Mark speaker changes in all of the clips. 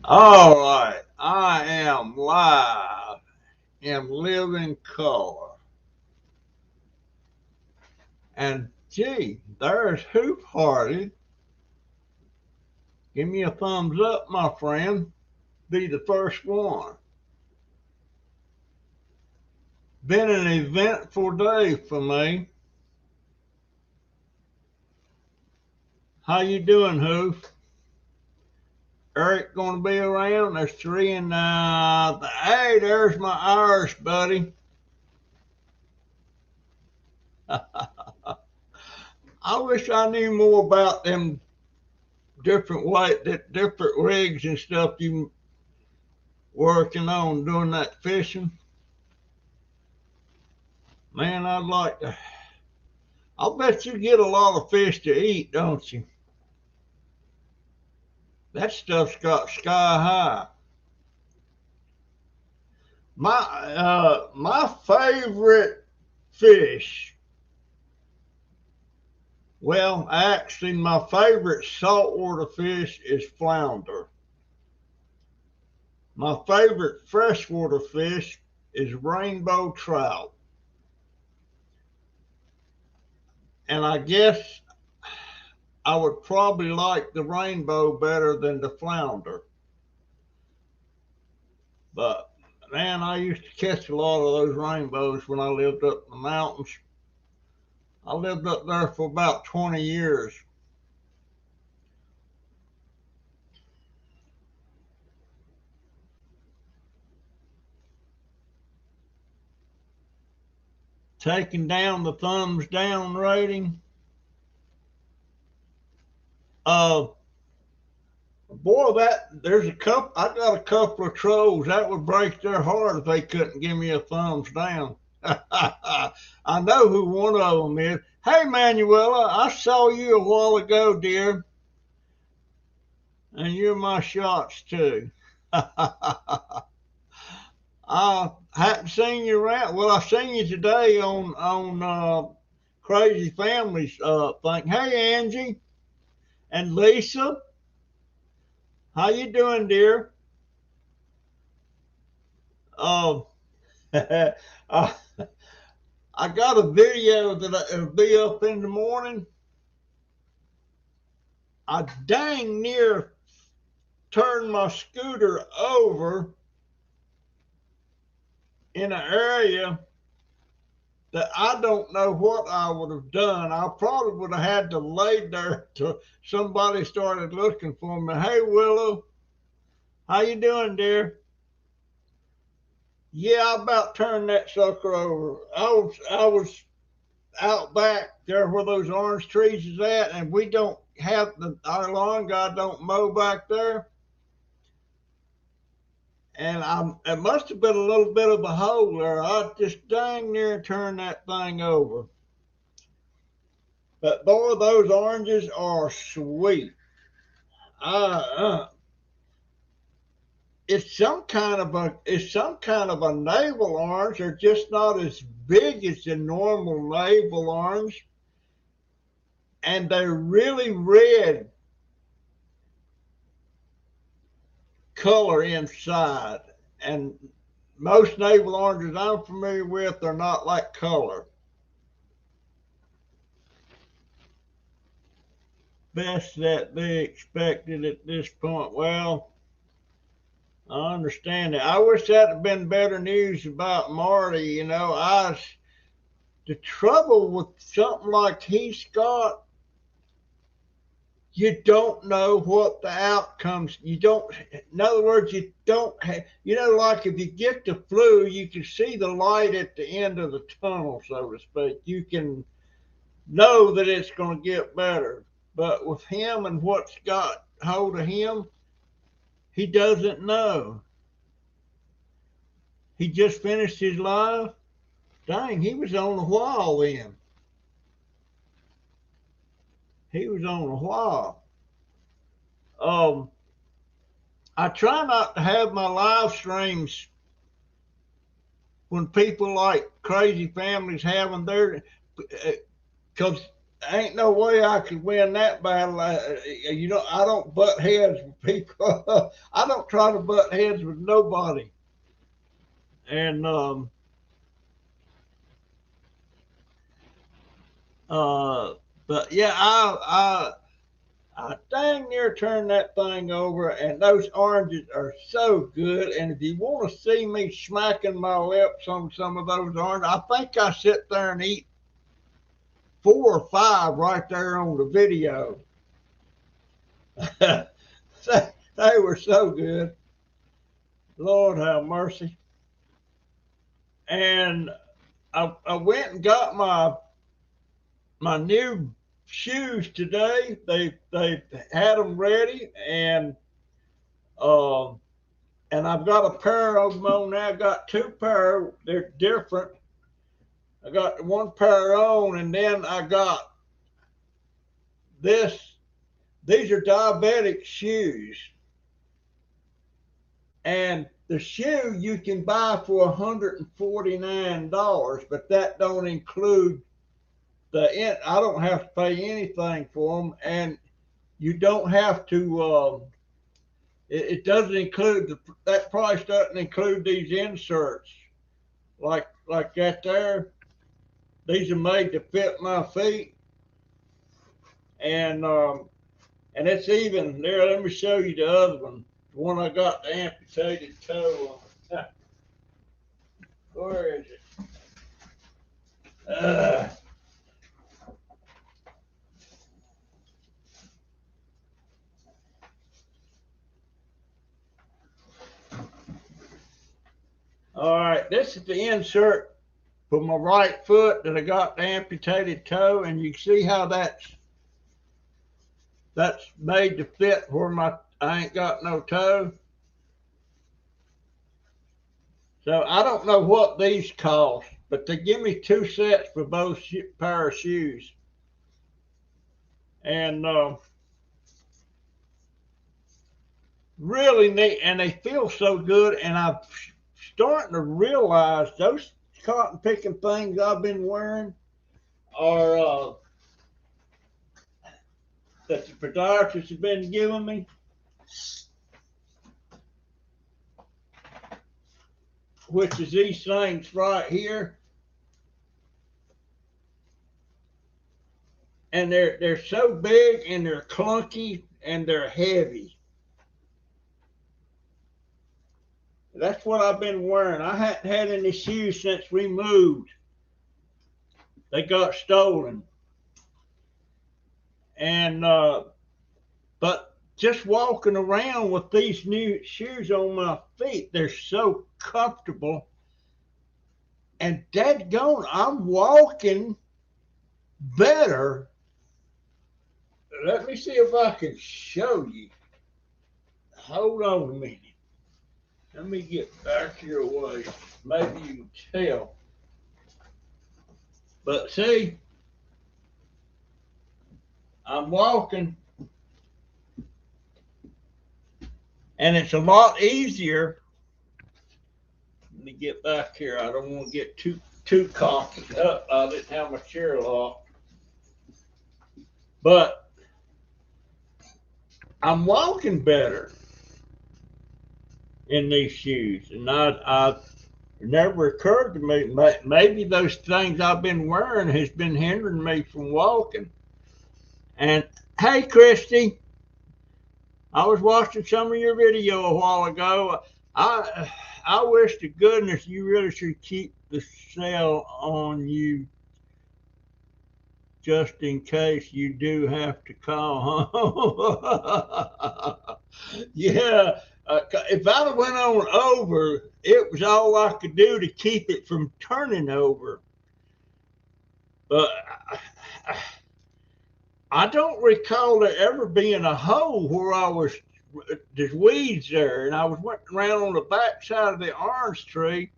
Speaker 1: All right, I am live in living color. And gee, there's Hoop Hardy. Give me a thumbs up, my friend. Be the first one. Been an eventful day for me. How you doing, Hoop? Eric gonna be around? There's three and hey, there's my Irish buddy. I wish I knew more about them different rigs and stuff you working on doing that fishing. Man, I'd like to. I'll bet you get a lot of fish to eat, don't you? That stuff's got sky high. My favorite fish. Well, actually, my favorite saltwater fish is flounder. My favorite freshwater fish is rainbow trout. And I guess I would probably like the rainbow better than the flounder. But man, I used to catch a lot of those rainbows when I lived up in the mountains. I lived up there for about 20 years. Taking down the thumbs down rating. Uh, Boy, that there's a couple. I got a couple of trolls that would break their heart if they couldn't give me a thumbs down. I know who one of them is. Hey, Manuela, I saw you a while ago, dear, and you're my shots too. I hadn't seen you around. Well, I seen you today on Crazy Families thing. Hey, Angie and Lisa, how you doing, dear? Uh, uh, I got a video that'll be up in the morning. I dang near turned my scooter over in an area that I don't know what I would have done. I probably would have had to lay there till somebody started looking for me. Hey, Willow, how you doing, dear? Yeah, I about turned that sucker over. I was out back there where those orange trees is at, and we don't have our lawn guy don't mow back there. And it must have been a little bit of a hole there. I just dang near turned that thing over. But boy, those oranges are sweet. Uh, it's some kind of a navel orange. They're just not as big as the normal navel orange, and they're really red color inside. And most navel oranges I'm familiar with are not like color. Best that be expected at this point. Well, I understand it. I wish that had been better news about Marty. The trouble with something like he's got, you don't know what the outcomes. You don't. In other words, you don't. Like if you get the flu, you can see the light at the end of the tunnel, so to speak. You can know that it's going to get better. But with him and what's got hold of him, he doesn't know. He just finished his live. Dang, he was on a while then. He was on a while. Um, I try not to have my live streams when people like Crazy Families having their, because ain't no way I could win that battle. You know, I don't butt heads with people. I don't try to butt heads with nobody. And uh, but yeah, I dang near turned that thing over, and those oranges are so good. And if you want to see me smacking my lips on some of those oranges, I think I sit there and eat 4 or 5 right there on the video. They were so good. Lord have mercy. And I went and got my new shoes today. They had them ready, uh, and I've got a pair of them on now. I got 2 pair. They're different. I got 1 pair on, and then I got this. These are diabetic shoes, and the shoe you can buy for $149, but that don't include I don't have to pay anything for them, and you don't have to. It doesn't include that price doesn't include these inserts like that there. These are made to fit my feet, and it's even there. Let me show you the other one. The one I got the amputated toe on. Where is it? Uh, all right, this is the insert for my right foot that I got the amputated toe, and you can see how that's made to fit where I ain't got no toe. So I don't know what these cost, but they give me 2 sets for both pair of shoes, and really neat, and they feel so good. And I'm starting to realize those cotton picking things I've been wearing are that the podiatrist has been giving me, which is these things right here, and they're so big and they're clunky and they're heavy. That's what I've been wearing. I hadn't had any shoes since we moved. They got stolen, and but just walking around with these new shoes on my feet, they're so comfortable. And dadgone, I'm walking better. Let me see if I can show you. Hold on a minute. Let me get back your way. Maybe you can tell. But see, I'm walking, and it's a lot easier. Let me get back here. I don't want to get too cocky. I didn't have my chair locked. But I'm walking better in these shoes, and I it never occurred to me maybe those things I've been wearing has been hindering me from walking. And hey, Christy, I was watching some of your video a while ago. I wish to goodness you really should keep the cell on you just in case you do have to call home. Yeah. If I'd have went on over, it was all I could do to keep it from turning over. But I don't recall there ever being a hole where there's weeds there, and I was went around on the back side of the orange tree,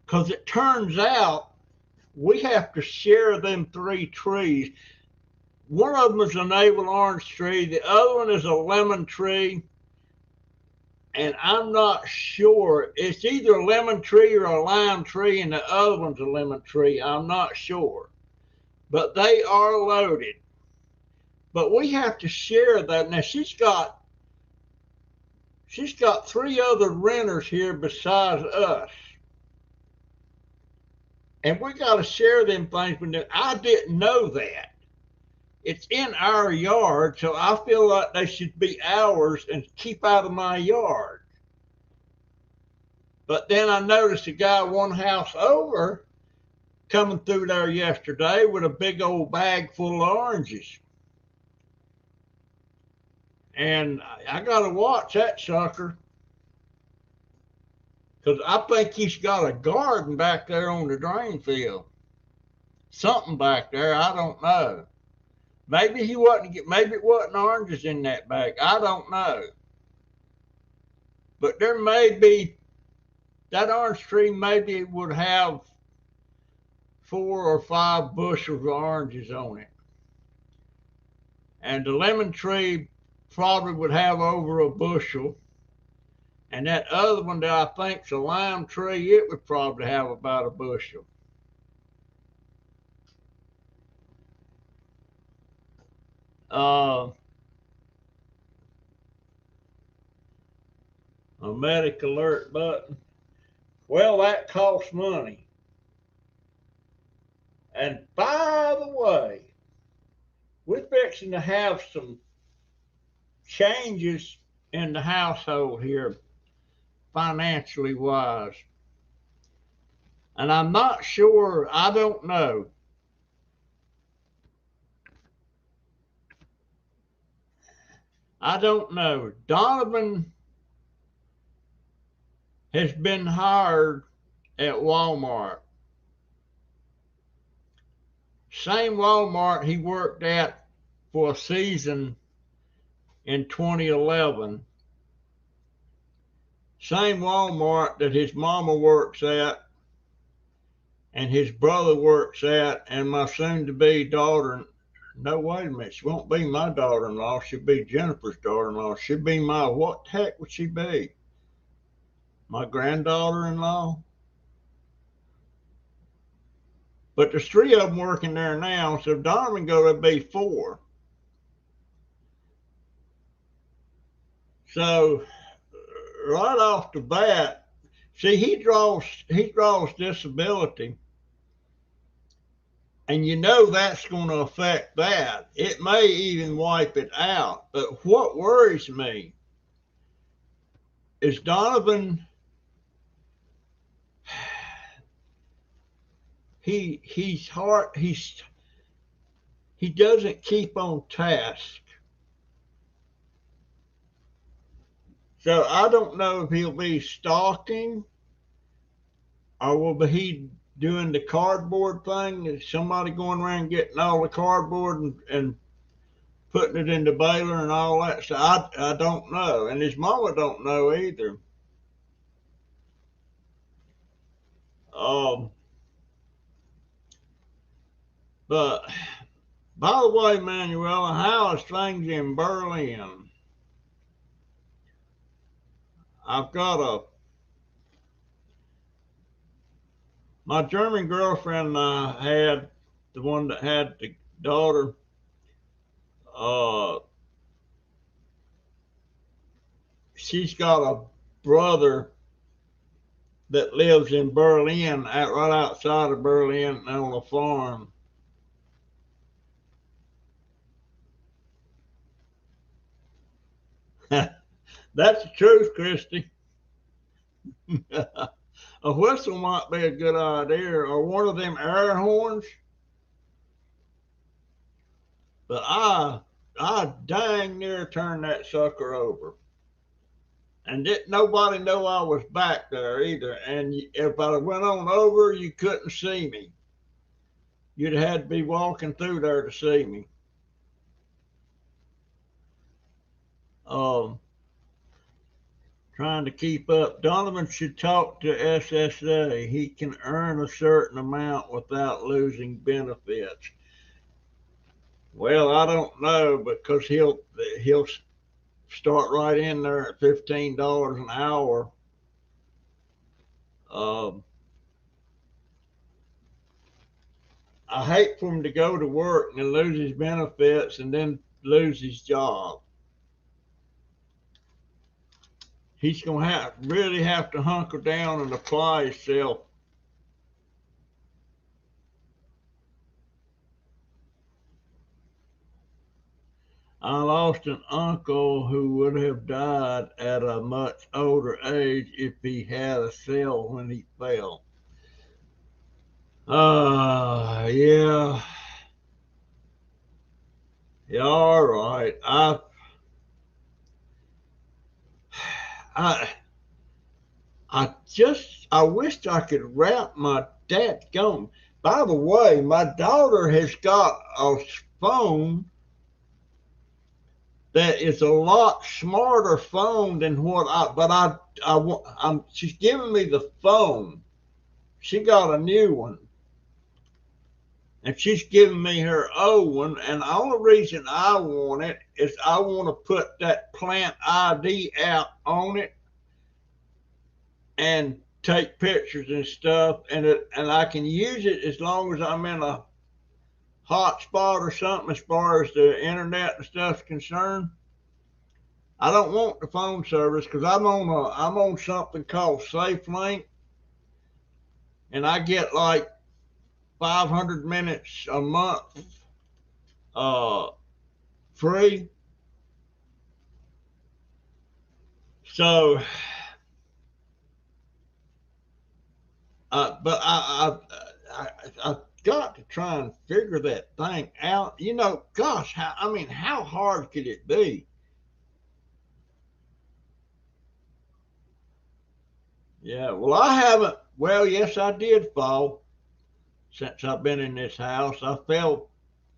Speaker 1: because it turns out we have to share them 3 trees. One of them is a navel orange tree, the other one is a lemon tree, and I'm not sure. It's either a lemon tree or a lime tree, and the other one's a lemon tree. I'm not sure. but they are loaded. But we have to share that. Now she's got 3 other renters here besides us. And we got to share them things with them. I didn't know that. It's in our yard, so I feel like they should be ours and keep out of my yard. But then I noticed a guy one house over coming through there yesterday with a big old bag full of oranges. And I got to watch that sucker, because I think he's got a garden back there on the drain field. Something back there, I don't know. Maybe it wasn't oranges in that bag. I don't know. But there may be, that orange tree maybe would have 4 or 5 bushels of oranges on it. And the lemon tree probably would have over a bushel. And that other one that I think's a lime tree, it would probably have about a bushel. A medic alert button. Well, that costs money. And by the way, we're fixing to have some changes in the household here, financially wise. And I'm not sure, I don't know. I don't know. Donovan has been hired at Walmart. Same Walmart he worked at for a season in 2011. Same Walmart that his mama works at and his brother works at, and my soon-to-be daughter. No, wait a minute. She won't be my daughter-in-law. She'll be Jennifer's daughter-in-law. She'll be my, what the heck would she be? My granddaughter-in-law? But there's 3 of them working there now, so Donovan going to be 4. So right off the bat, see, he draws disability, and you know that's going to affect that. It may even wipe it out. But what worries me is Donovan. He's hard. He doesn't keep on task. So I don't know if he'll be stalking, or will he doing the cardboard thing? Is somebody going around getting all the cardboard and putting it in the baler and all that? So I don't know. And his mama don't know either. But by the way, Manuela, how is things in Berlin? I've got my German girlfriend I had, the one that had the daughter, she's got a brother that lives in Berlin, right outside of Berlin on a farm. That's the truth, Christy. A whistle might be a good idea, or one of them air horns. But I dang near turned that sucker over. And didn't nobody know I was back there either. And if I went on over, you couldn't see me. You'd have had to be walking through there to see me. Trying to keep up. Donovan should talk to SSA. He can earn a certain amount without losing benefits. Well, I don't know, because he'll start right in there at $15 an hour. I hate for him to go to work and lose his benefits and then lose his job. He's going to really have to hunker down and apply himself. I lost an uncle who would have died at a much older age if he had a cell when he fell. Yeah. Yeah, all right. I I wished I could wrap my dadgum. By the way, my daughter has got a phone that is a lot smarter phone than what she's giving me the phone. She got a new one. And she's giving me her old one. And the only reason I want it is I want to put that plant ID app on it and take pictures and stuff. And I can use it as long as I'm in a hot spot or something as far as the internet and stuff's concerned. I don't want the phone service because I'm on something called SafeLink, and I get like 500 minutes a month free. So, but I got to try and figure that thing out. You know, gosh, how hard could it be? Yeah, well, I haven't. Well, yes, I did fall since I've been in this house. I fell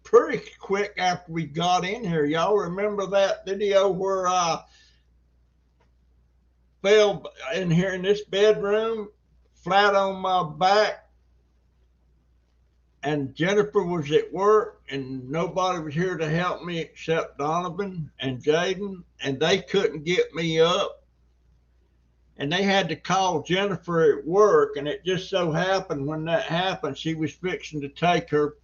Speaker 1: pretty quick after we got in here. Y'all remember that video where I fell in here in this bedroom, flat on my back, and Jennifer was at work, and nobody was here to help me except Donovan and Jaden, and they couldn't get me up. And they had to call Jennifer at work, and it just so happened when that happened, she was fixing to take her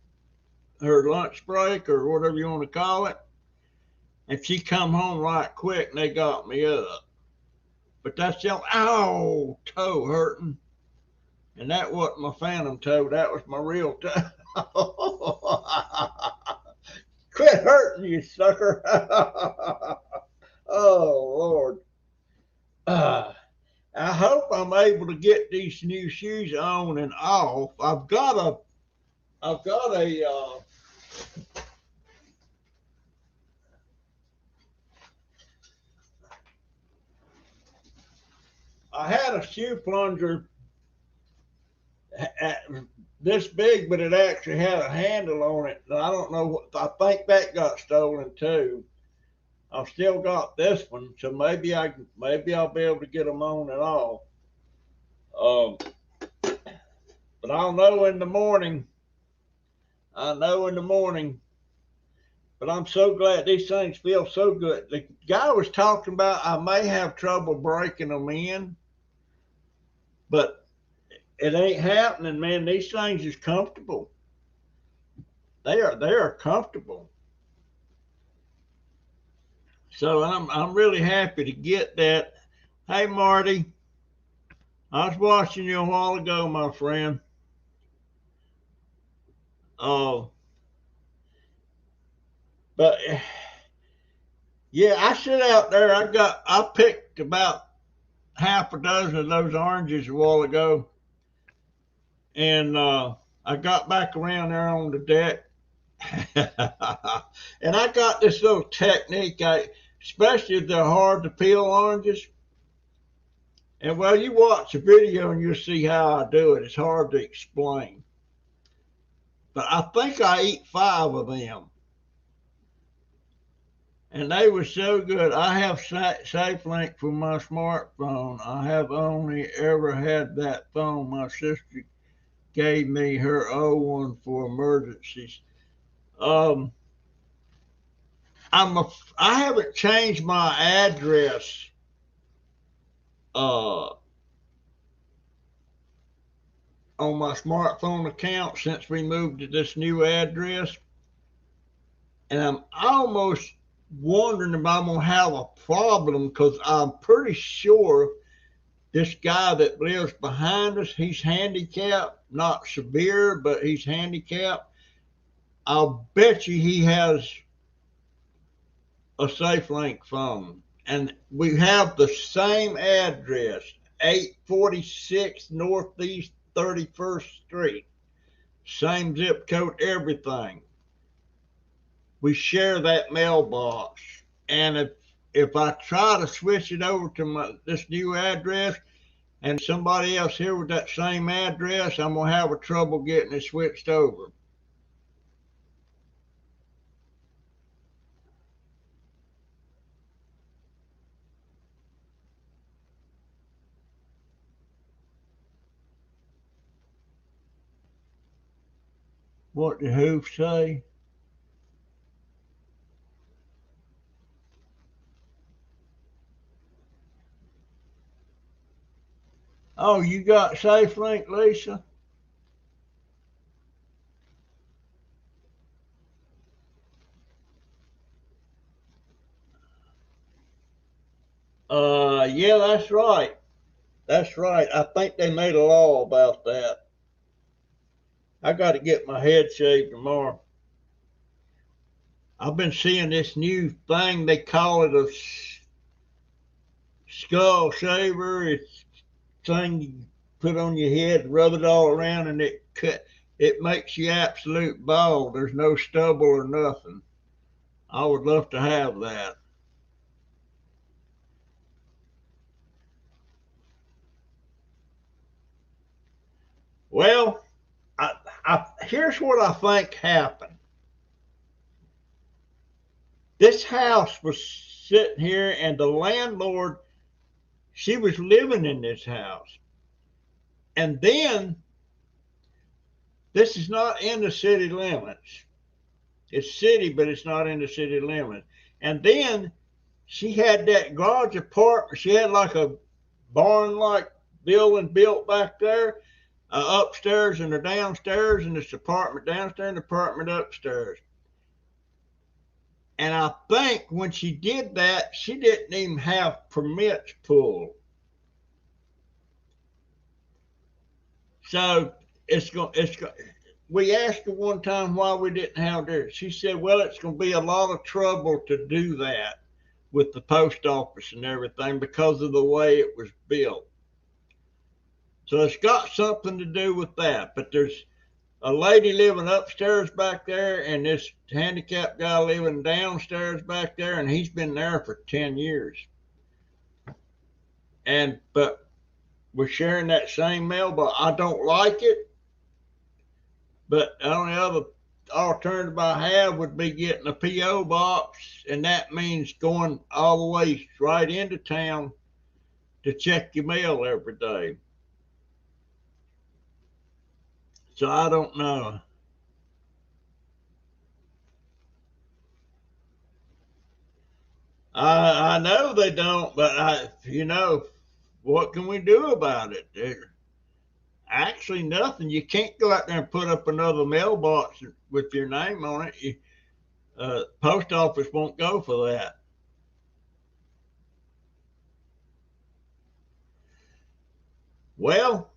Speaker 1: lunch break or whatever you want to call it, and she come home right quick, and they got me up. But that's the toe hurting, and that wasn't my phantom toe, that was my real toe. Quit hurting, you sucker. Oh Lord. I hope I'm able to get these new shoes on and off. I've got a I had a shoe plunger this big, but it actually had a handle on it. And I don't know what, I think that got stolen too. I've still got this one, so maybe I'll be able to get them on and off. But I'll know in the morning. I know in the morning. But I'm so glad these things feel so good. The guy was talking about I may have trouble breaking them in, but it ain't happening, man. These things is comfortable. They are comfortable. So I'm really happy to get that. Hey Marty, I was watching you a while ago, my friend. But yeah, I sit out there. I picked about half a dozen of those oranges a while ago, and I got back around there on the deck, and I got this little technique. Especially if they're hard to peel oranges. And well, you watch the video and you'll see how I do it. It's hard to explain, but I think I eat 5 of them. And they were so good. I have SafeLink for my smartphone. I have only ever had that phone. My sister gave me her old one for emergencies. I haven't changed my address on my smartphone account since we moved to this new address. And I'm almost wondering if I'm going to have a problem because I'm pretty sure this guy that lives behind us, he's handicapped, not severe, but he's handicapped. I'll bet you he has a SafeLink phone. And we have the same address, 846 Northeast 31st Street. Same zip code, everything. We share that mailbox. And if I try to switch it over to this new address and somebody else here with that same address, I'm going to have a trouble getting it switched over. What did who say? Oh, you got SafeLink, Lisa? Yeah, that's right. That's right. I think they made a law about that. I got to get my head shaved tomorrow. I've been seeing this new thing. They call it a skull shaver. It's a thing you put on your head, rub it all around, and it makes you absolute bald. There's no stubble or nothing. I would love to have that. Well, here's what I think happened. This house was sitting here, and the landlord, she was living in this house. And then, this is not in the city limits. It's city, but it's not in the city limits. And then she had that garage apartment. She had like a barn-like building built back there, upstairs and a downstairs, and this apartment downstairs and apartment upstairs. And I think when she did that, she didn't even have permits pulled. So we asked her one time why we didn't have this. She said, well, it's going to be a lot of trouble to do that with the post office and everything because of the way it was built. So it's got something to do with that. But there's a lady living upstairs back there and this handicapped guy living downstairs back there, and he's been there for 10 years. But we're sharing that same mailbox. I don't like it, but the only other alternative I have would be getting a P.O. box, and that means going all the way right into town to check your mail every day. So I don't know. I know they don't, but what can we do about it? Actually, nothing. You can't go out there and put up another mailbox with your name on it. Post office won't go for that. Well,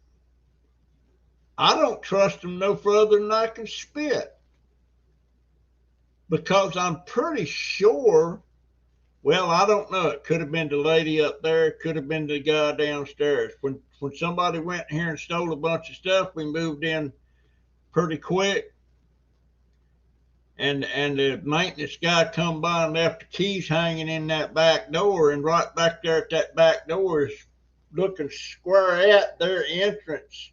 Speaker 1: I don't trust them no further than I can spit because I'm pretty sure. Well, I don't know. It could have been the lady up there. It could have been the guy downstairs. When somebody went here and stole a bunch of stuff, we moved in pretty quick. And the maintenance guy come by and left the keys hanging in that back door. And right back there at that back door is looking square at their entrance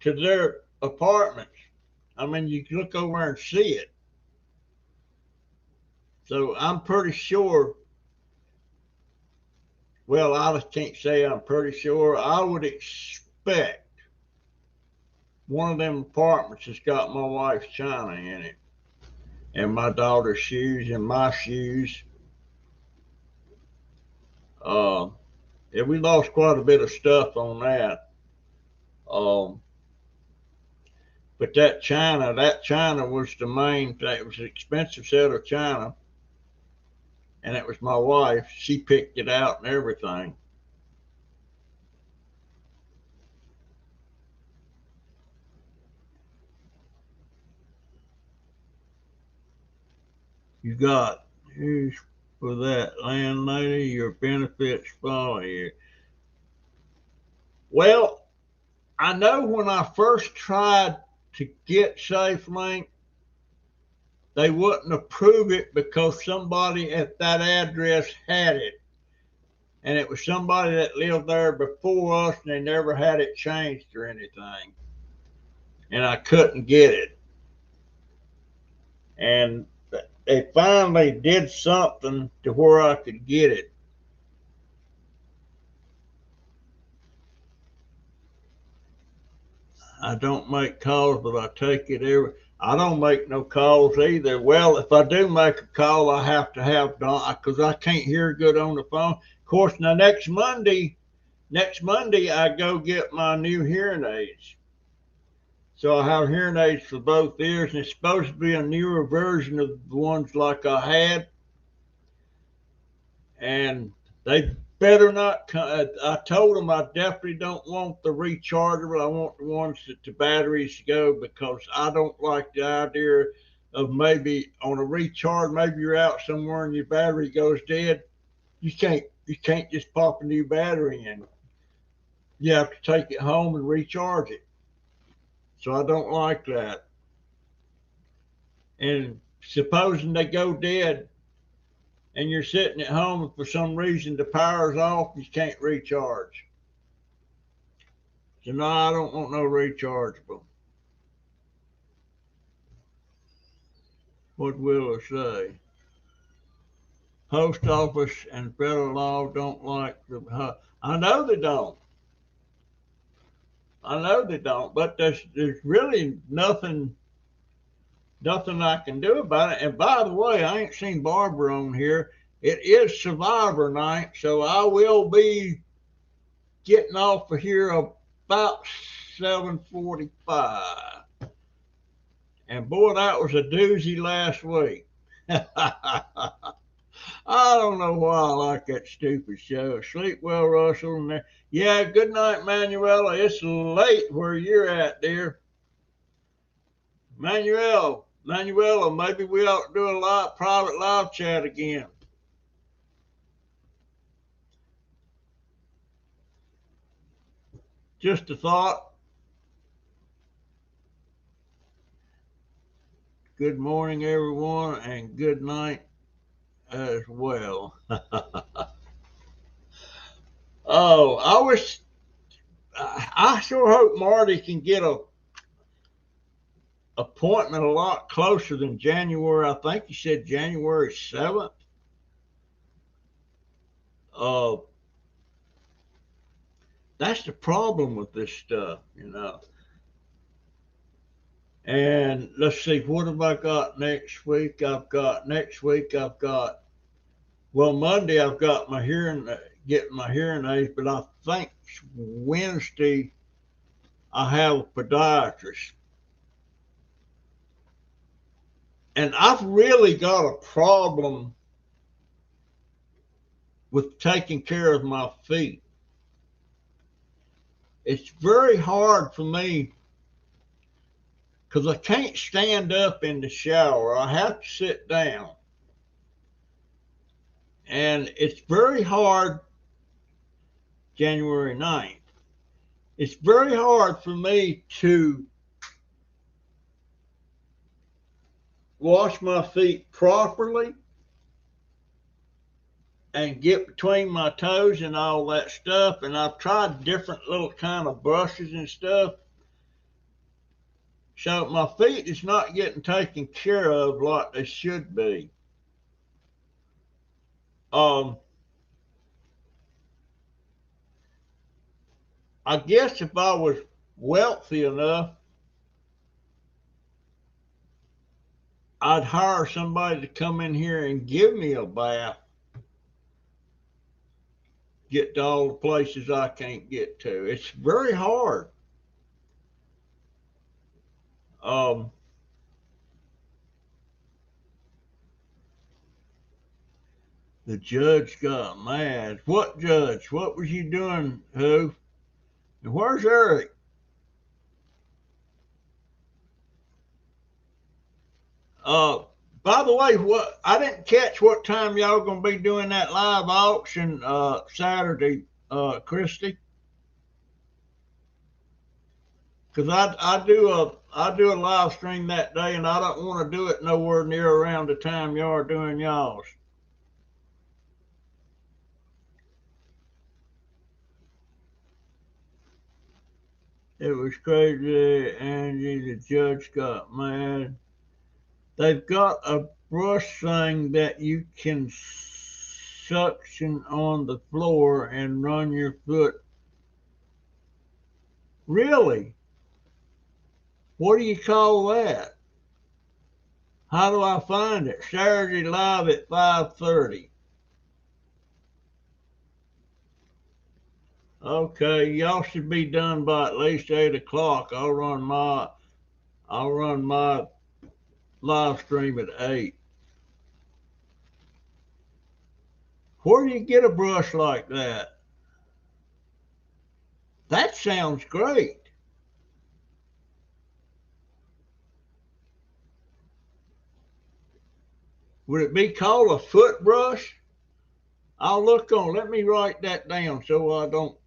Speaker 1: to their apartments. I mean, you can look over and see it. So I'm pretty sure. Well, I can't say I'm pretty sure. I would expect one of them apartments has got my wife's china in it, and my daughter's shoes, and my shoes. Yeah, we lost quite a bit of stuff on that. But that china was the main thing. It was an expensive set of china, and it was my wife. She picked it out and everything. You got, here's for that landlady, your benefits follow you. Well, I know when I first tried to get SafeLink, they wouldn't approve it because somebody at that address had it. And it was somebody that lived there before us, and they never had it changed or anything. And I couldn't get it. And they finally did something to where I could get it. I don't make calls, but I take it every. I don't make no calls either. Well, if I do make a call, I have to have Don because I can't hear good on the phone. Of course, now next Monday I go get my new hearing aids. So I have hearing aids for both ears, and it's supposed to be a newer version of the ones like I had. And they better not come. I told them I definitely don't want the rechargeable. I want the ones that the batteries go because I don't like the idea of maybe on a recharge, maybe you're out somewhere and your battery goes dead. You can't just pop a new battery in. You have to take it home and recharge it. So I don't like that. And supposing they go dead and you're sitting at home and for some reason the power's off, you can't recharge. So no, I don't want no rechargeable. What will I say? Post office and federal law don't like the. I know they don't. I know they don't. But there's really nothing I can do about it. And by the way, I ain't seen Barbara on here. It is Survivor night, so I will be getting off of here about 7:45. And boy, that was a doozy last week. I don't know why I like that stupid show. Sleep well, Russell. Yeah, good night, Manuela. It's late where you're at, dear. Manuela, maybe we ought to do a private live chat again. Just a thought. Good morning, everyone, and good night as well. Oh, I sure hope Marty can get a appointment a lot closer than January. I think he said January 7th. Uh, that's the problem with this stuff. And let's see, what have I got next week? Well, Monday I've got getting my hearing aids, but I think Wednesday I have a podiatrist. And I've really got a problem with taking care of my feet. It's very hard for me because I can't stand up in the shower. I have to sit down. And it's very hard, January 9th, it's very hard for me to wash my feet properly and get between my toes and all that stuff. And I've tried different little kind of brushes and stuff. So my feet is not getting taken care of like they should be. I guess if I was wealthy enough, I'd hire somebody to come in here and give me a bath. Get to all the places I can't get to. It's very hard. Um, the judge got mad. What judge? What was you doing, who? And where's Eric? Uh, by the way, what I didn't catch what time y'all gonna be doing that live auction Saturday, Christy? Because I do a live stream that day, and I don't want to do it nowhere near around the time y'all are doing y'all's. It was crazy. Angie, the judge got mad. They've got a brush thing that you can suction on the floor and run your foot. Really? What do you call that? How do I find it? Saturday live at 5:30. Okay, y'all should be done by at least 8 o'clock. I'll run my live stream at 8. Where do you get a brush like that? That sounds great. Would it be called a foot brush? I'll look on. Let me write that down so I don't.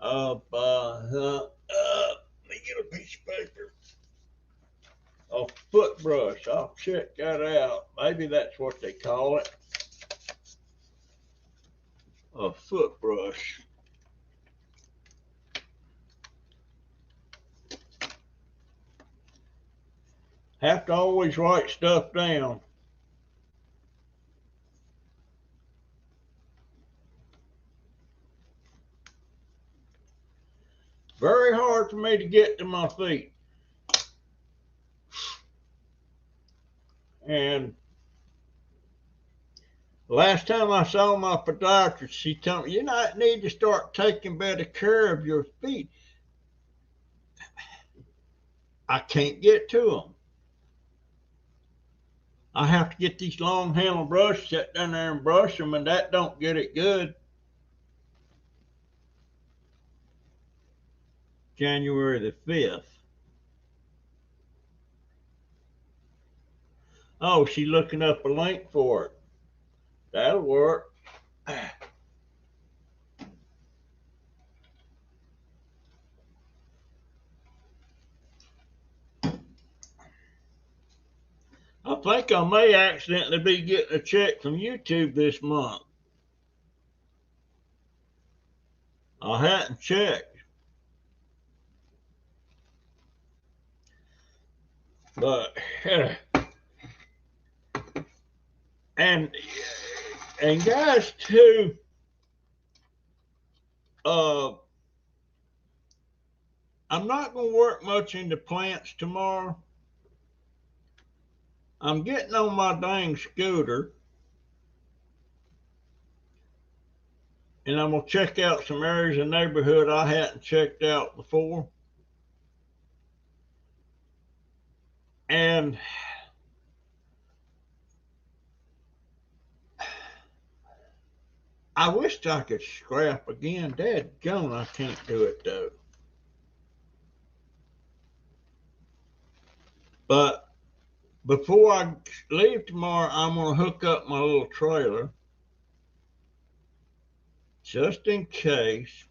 Speaker 1: Let me get a piece of paper. A foot brush. I'll check that out. Maybe that's what they call it. A foot brush. Have to always write stuff down. Very hard for me to get to my feet. And last time I saw my podiatrist, she told me, you need to start taking better care of your feet. I can't get to them. I have to get these long handle brushes, sit down there and brush them, and that don't get it good. January the 5th. Oh, she's looking up a link for it. That'll work. I think I may accidentally be getting a check from YouTube this month. I hadn't checked. But and guys too, I'm not gonna work much into plants tomorrow. I'm getting on my dang scooter, and I'm gonna check out some areas in the neighborhood I hadn't checked out before. And I wished I could scrap again. Dadgone, I can't do it though. But before I leave tomorrow, I'm gonna hook up my little trailer just in case.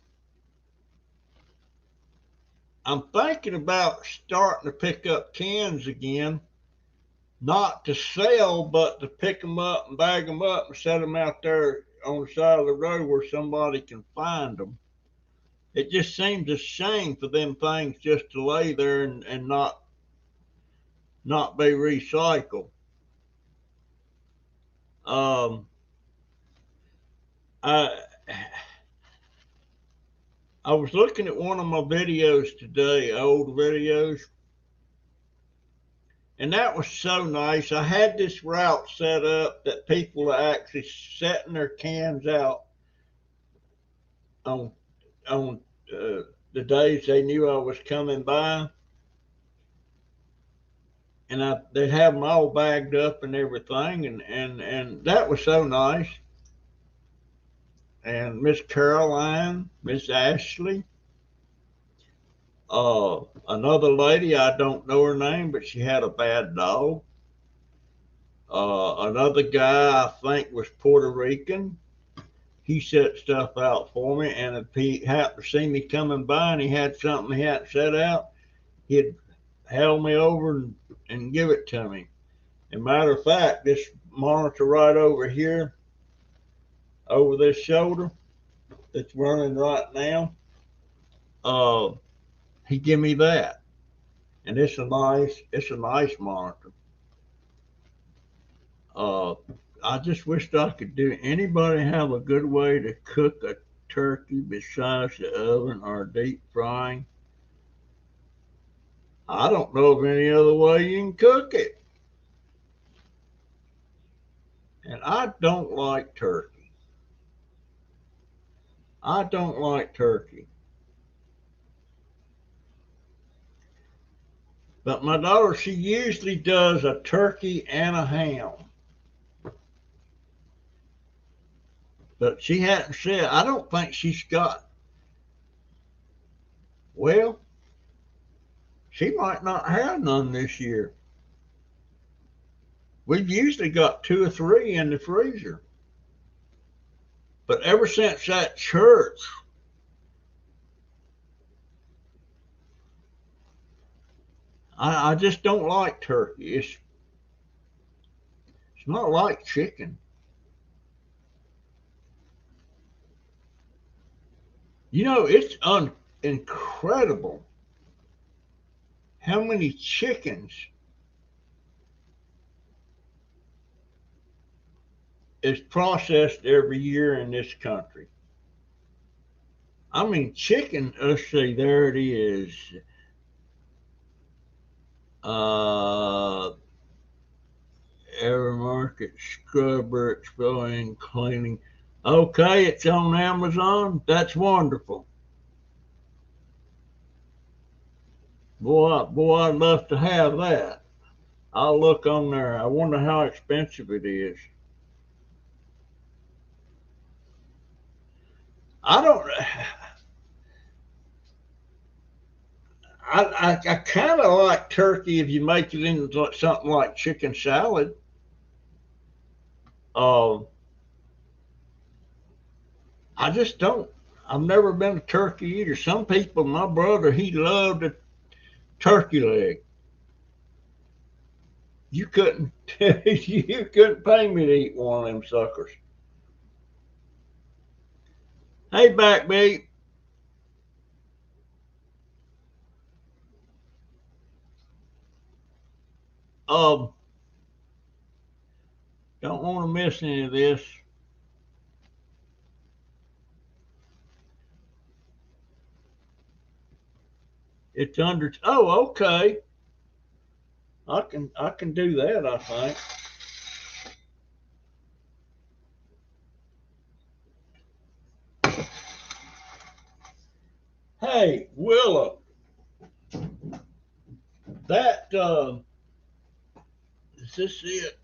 Speaker 1: I'm thinking about starting to pick up cans again, not to sell, but to pick them up and bag them up and set them out there on the side of the road where somebody can find them. It just seems a shame for them things just to lay there and not be recycled. I I was looking at one of my videos today, old videos, and that was so nice. I had this route set up that people are actually setting their cans out on the days they knew I was coming by. and they'd have them all bagged up and everything, and that was so nice. And Miss Caroline, Miss Ashley, another lady, I don't know her name, but she had a bad dog. Another guy I think was Puerto Rican. He set stuff out for me, and if he happened to see me coming by and he had something he hadn't set out, he'd hail me over and give it to me. As a matter of fact, this monitor right over here, over this shoulder, that's running right now, uh, he give me that, and it's a nice monitor. Uh, I just wished I could do. Anybody have a good way to cook a turkey besides the oven or deep frying? I don't know of any other way you can cook it. And I don't like turkey. I don't like turkey. But my daughter, she usually does a turkey and a ham. But she hadn't said, I don't think she's got, well, she might not have none this year. We've usually got 2 or 3 in the freezer. But ever since that church, I just don't like turkey. It's not like chicken. You know, it's incredible how many chickens is processed every year in this country. I mean, chicken, let's see, there it is. Uh, every market, scrubber, exfoliating, cleaning. Okay, it's on Amazon. That's wonderful. Boy, I'd love to have that. I'll look on there. I wonder how expensive it is. I don't. I kind of like turkey if you make it into something like chicken salad. Uh, I just don't. I've never been a turkey eater. Some people, my brother, he loved a turkey leg. You couldn't, you couldn't pay me to eat one of them suckers. Hey, Backbeat. Um, don't want to miss any of this. It's under. Oh, okay. I can do that. I think. Hey, Willa, that is this it?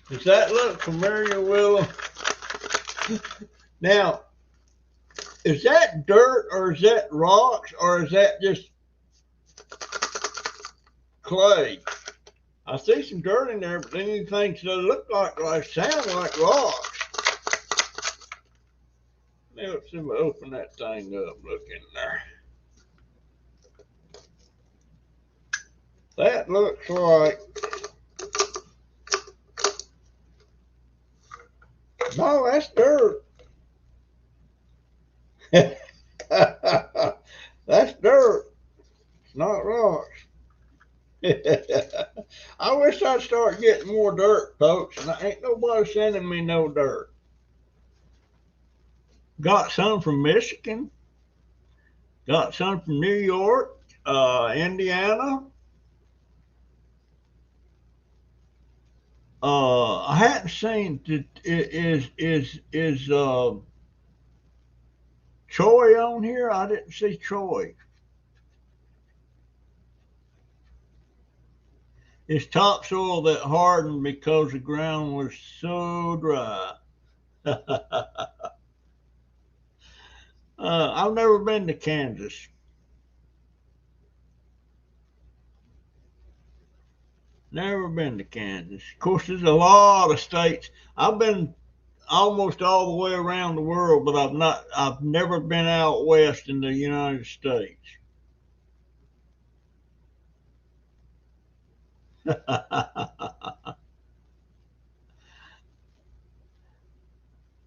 Speaker 1: Does that look familiar, Willa? Now, is that dirt or is that rocks or is that just clay? I see some dirt in there, but then you think they look like sound like rocks. Now let's see if I open that thing up. Look in there. That looks like. No, that's dirt. That's dirt. It's not rocks. I wish I'd start getting more dirt, folks, and ain't nobody sending me no dirt. Got some from Michigan. Got some from New York, Indiana. I hadn't seen. Is Troy on here? I didn't see Troy. It's topsoil that hardened because the ground was so dry. I've never been to Kansas. Never been to Kansas. Of course, there's a lot of states. I've been almost all the way around the world, but I've never been out west in the United States.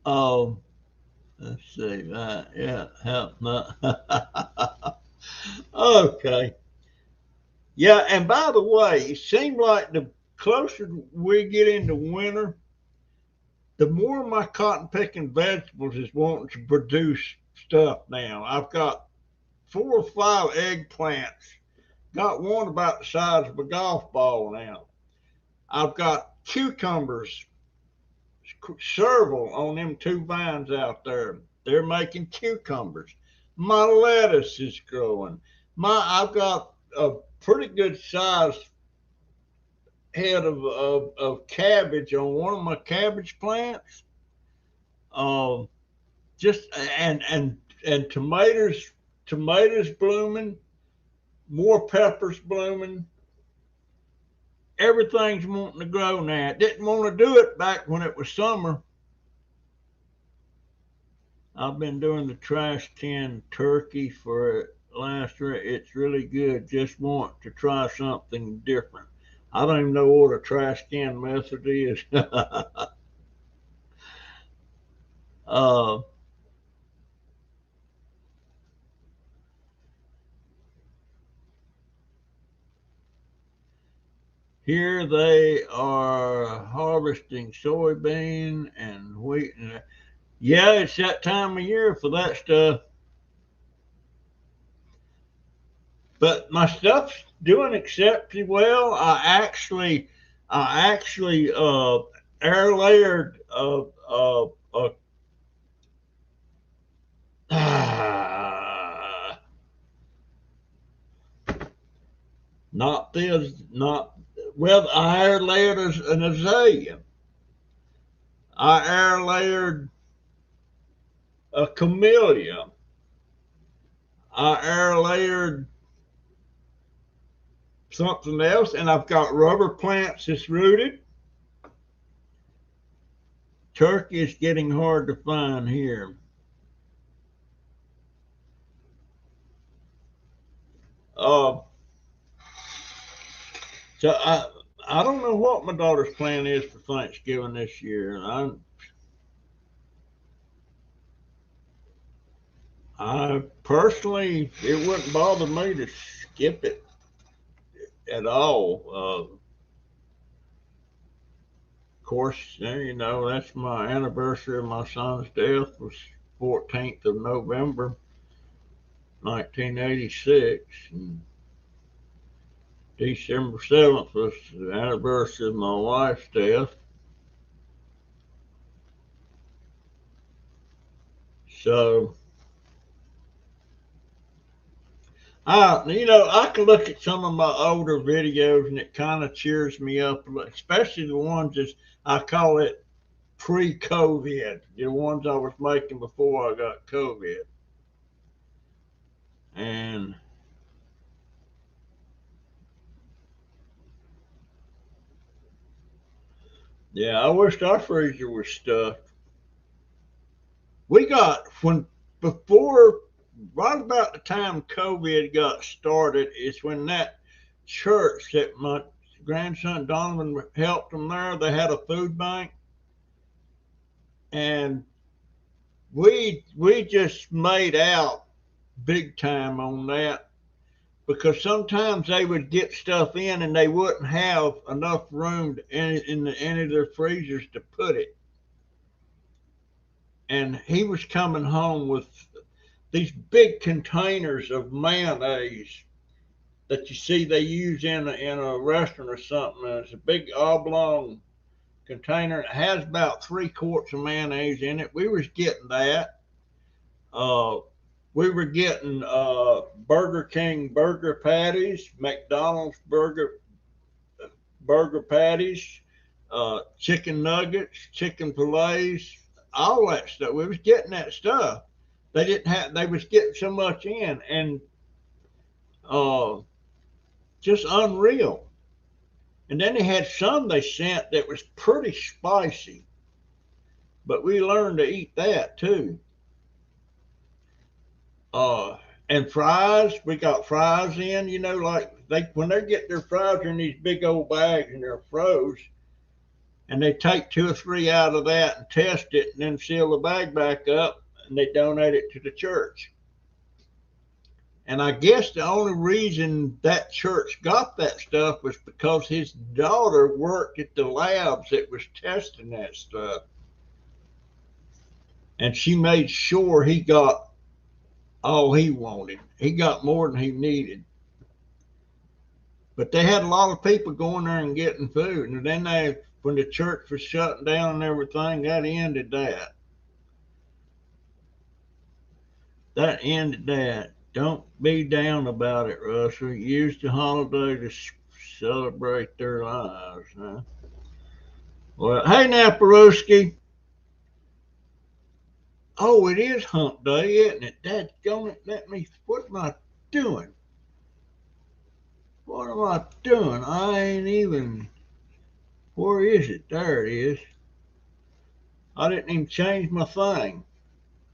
Speaker 1: um, let's see that. Yeah, help not. Okay. Yeah, and by the way, it seems like the closer we get into winter, the more my cotton picking vegetables is wanting to produce stuff now. I've got 4 or 5 eggplants. Got one about the size of a golf ball now. I've got cucumbers, several on them 2 vines out there. They're making cucumbers. My lettuce is growing. I've got a pretty good sized head of cabbage on one of my cabbage plants. Um, just and tomatoes blooming, more peppers blooming. Everything's wanting to grow now. It didn't want to do it back when it was summer. I've been doing the trash can turkey for last year. It's really good. Just want to try something different. I don't even know what a trash can method is. uh, Here they are harvesting soybean and wheat. And yeah, it's that time of year for that stuff. But my stuff's doing exceptionally well. I actually air layered not this, not well. I air layered an azalea. I air layered a camellia. I air layered something else, and I've got rubber plants that's rooted. Turkey is getting hard to find here. Uh, so I don't know what my daughter's plan is for Thanksgiving this year. I personally, it wouldn't bother me to skip it at all. Of course, that's my anniversary of my son's death was 14th of November, 1986, and December 7th was the anniversary of my wife's death. So, I can look at some of my older videos and it kind of cheers me up, especially the ones that I call it pre-COVID, the ones I was making before I got COVID. And yeah, I wish our freezer was stuffed. We got when before right about the time COVID got started is when that church that my grandson Donovan helped them there. They had a food bank, and we just made out big time on that because sometimes they would get stuff in and they wouldn't have enough room in any of their freezers to put it. And he was coming home with these big containers of mayonnaise that you see they use in a restaurant or something. It's a big oblong container. It has about 3 quarts of mayonnaise in it. We was getting that. Uh, we were getting Burger King burger patties, McDonald's burger burger patties, chicken nuggets, chicken fillets, all that stuff. We was getting that stuff. They didn't have. They was getting so much in, and uh, just unreal. And then they had some they sent that was pretty spicy, but we learned to eat that too. Uh, and fries, we got fries in. You know, like they when they get their fries, they're in these big old bags and they're froze, and they take two or three out of that and test it, and then seal the bag back up, and they donate it to the church. And I guess the only reason that church got that stuff was because his daughter worked at the labs that was testing that stuff. And she made sure he got all he wanted. He got more than he needed. But they had a lot of people going there and getting food. And then when the church was shutting down and everything, that ended that. That ended that. Don't be down about it, Russell. Use the holiday to celebrate their lives, huh? Well, hey, Naparoski. Oh, it is hump day, isn't it? Dadgummit, what am I doing? What am I doing? I ain't even, where is it? There it is. I didn't even change my thing,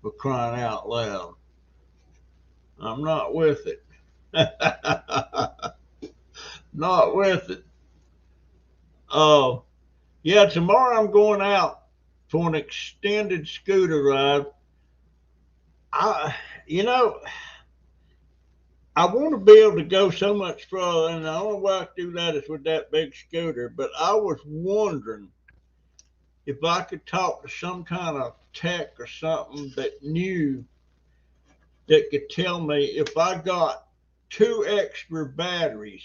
Speaker 1: for crying out loud. I'm not with it. Not with it. Oh, yeah, tomorrow I'm going out for an extended scooter ride. I, you know, I want to be able to go so much further, and the only way I can do that is with that big scooter. But I was wondering if I could talk to some kind of tech or something that knew that could tell me if I got two extra batteries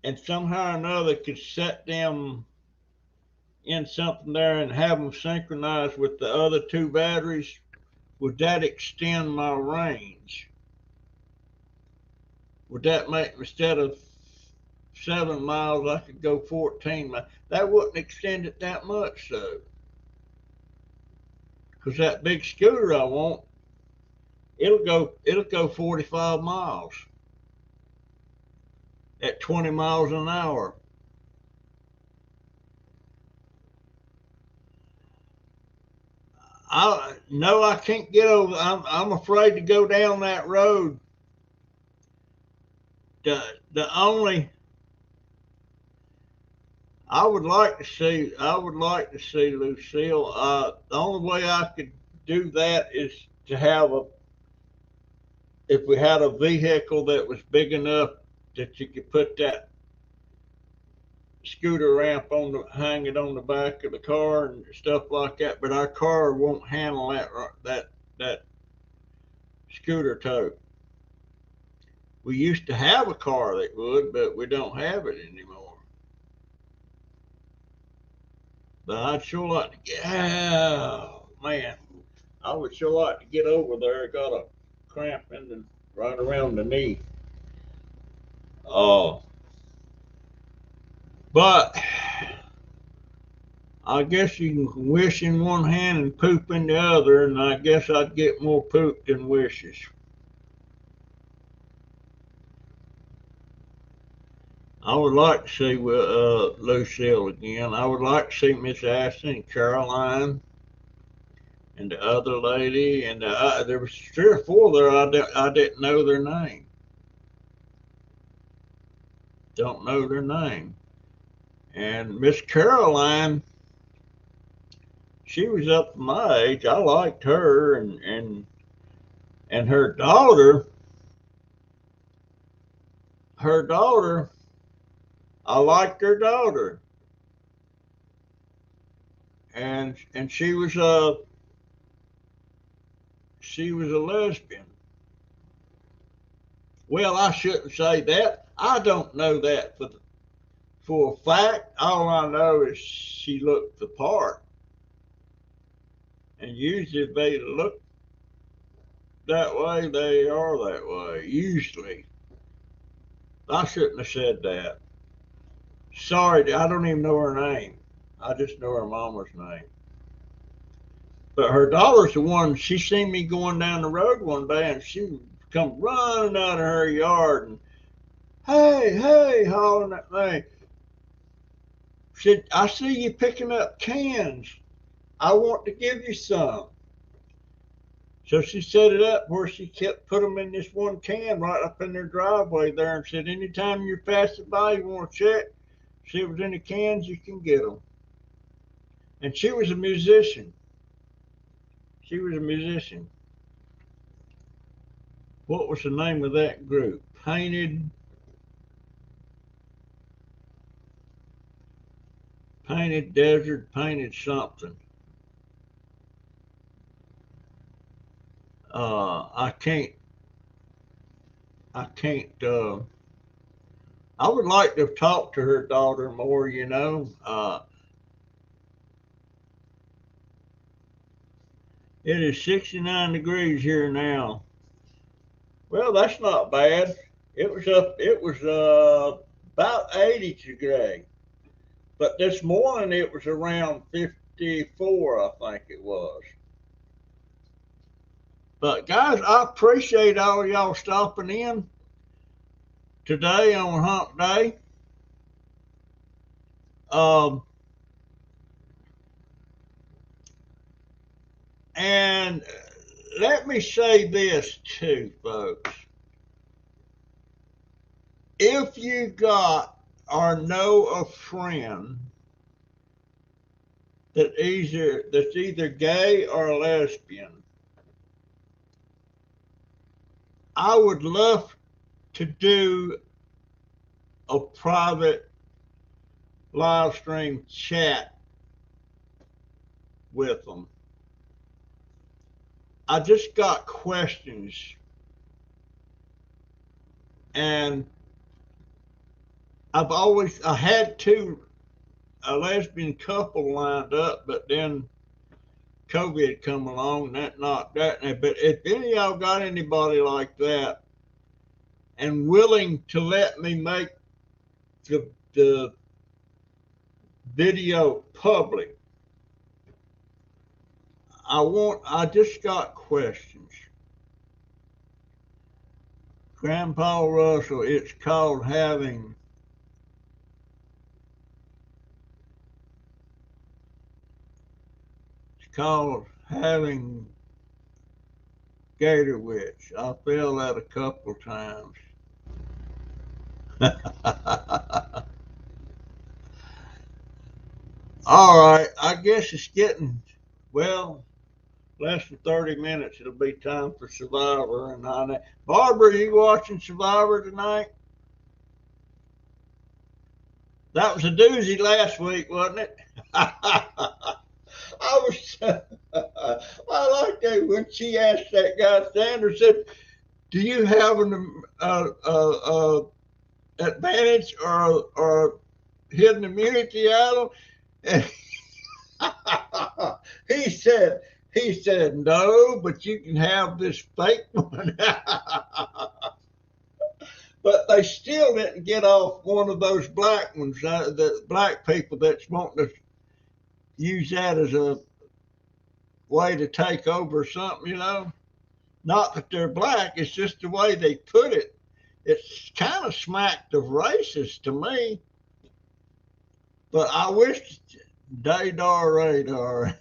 Speaker 1: and somehow or another could set them in something there and have them synchronized with the other two batteries, would that extend my range? Would that make, instead of 7 miles, I could go 14 miles? That wouldn't extend it that much, though. Because that big scooter I want, it'll go 45 miles at 20 miles an hour. I can't get over. I'm afraid to go down that road. The only I would like to see Lucille. The only way I could do that is to have if we had a vehicle that was big enough that you could put that scooter ramp hang it on the back of the car and stuff like that. But our car won't handle that scooter tow. We used to have a car that would, but we don't have it anymore. But I'd sure like to get. Oh man, I would sure like to get over there. I got a cramp right around the knee. Oh, but I guess you can wish in one hand and poop in the other, and I guess I'd get more poop than wishes. I would like to see Lucille again. I would like to see Miss Ashton and Caroline and the other lady, and there was 3 or 4 there. I didn't know their name. Don't know their name. And Miss Caroline, she was up to my age. I liked her, and her daughter. Her daughter, I liked her daughter, and she was a lesbian. Well, I shouldn't say that. I don't know that for a fact. All I know is she looked the part, and usually if they look that way, they are that way. Usually, I shouldn't have said that. Sorry, I don't even know her name. I just know her mama's name. But her daughter's the one, she seen me going down the road one day and she would come running out of her yard and, hey, hey, hollering at me. She said, I see you picking up cans. I want to give you some. So she set it up where she kept put them in this one can right up in their driveway there and said, anytime you're passing by, you want to check, see if there's any cans, you can get them. And she was a musician. She was a musician. What was the name of that group? Painted Desert, Painted something. I can't. I would like to have talked to her daughter more. It is 69 degrees here now. Well, that's not bad. It was about 80 today. But this morning it was around 54, I think it was. But guys, I appreciate all of y'all stopping in today on Hump Day. Um, and let me say this too, folks. If you got or know a friend that's either gay or lesbian, I would love to do a private live stream chat with them. I just got questions, and I had a lesbian couple lined up, but then COVID come along and that knocked that. But if any of y'all got anybody like that and willing to let me make the video public, I just got questions. Grandpa Russell, it's called having gator witch. I feel that a couple times. All right, I guess it's getting, well, less than 30 minutes. It'll be time for Survivor. And Barbara, are you watching Survivor tonight? That was a doozy last week, wasn't it? I was, I like that when she asked that guy Sanders, said, "Do you have an advantage or hidden immunity idol?" And he said no, but you can have this fake one. But they still didn't get off one of those black ones, the black people that's wanting to use that as a way to take over something. Not that they're black, it's just the way they put it. It's kind of smacked of racist to me. But I wish Dadar Radar.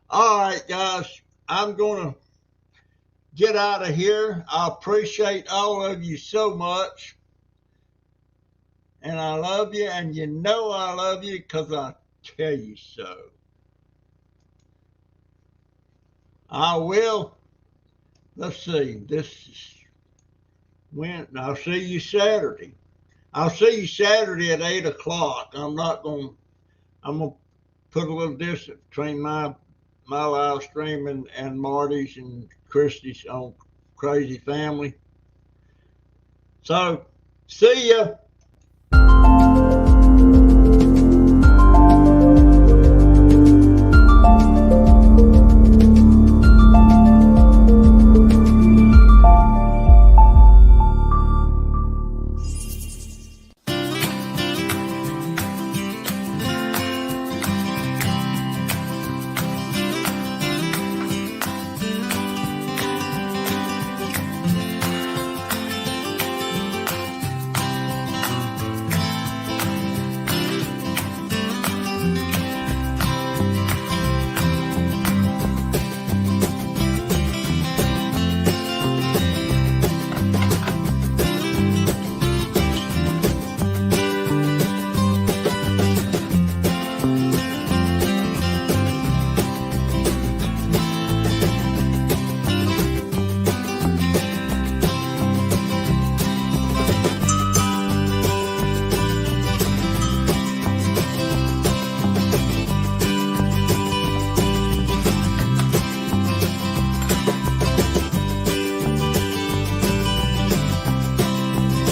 Speaker 1: All right, guys, I'm going to get out of here. I appreciate all of you so much. And I love you, and you know I love you because I tell you so. I will. Let's see. This is when I'll see you Saturday. I'll see you Saturday at 8 o'clock. I'm going to put a little distance between my live stream and Marty's and Christy's on Crazy Family. So, see ya.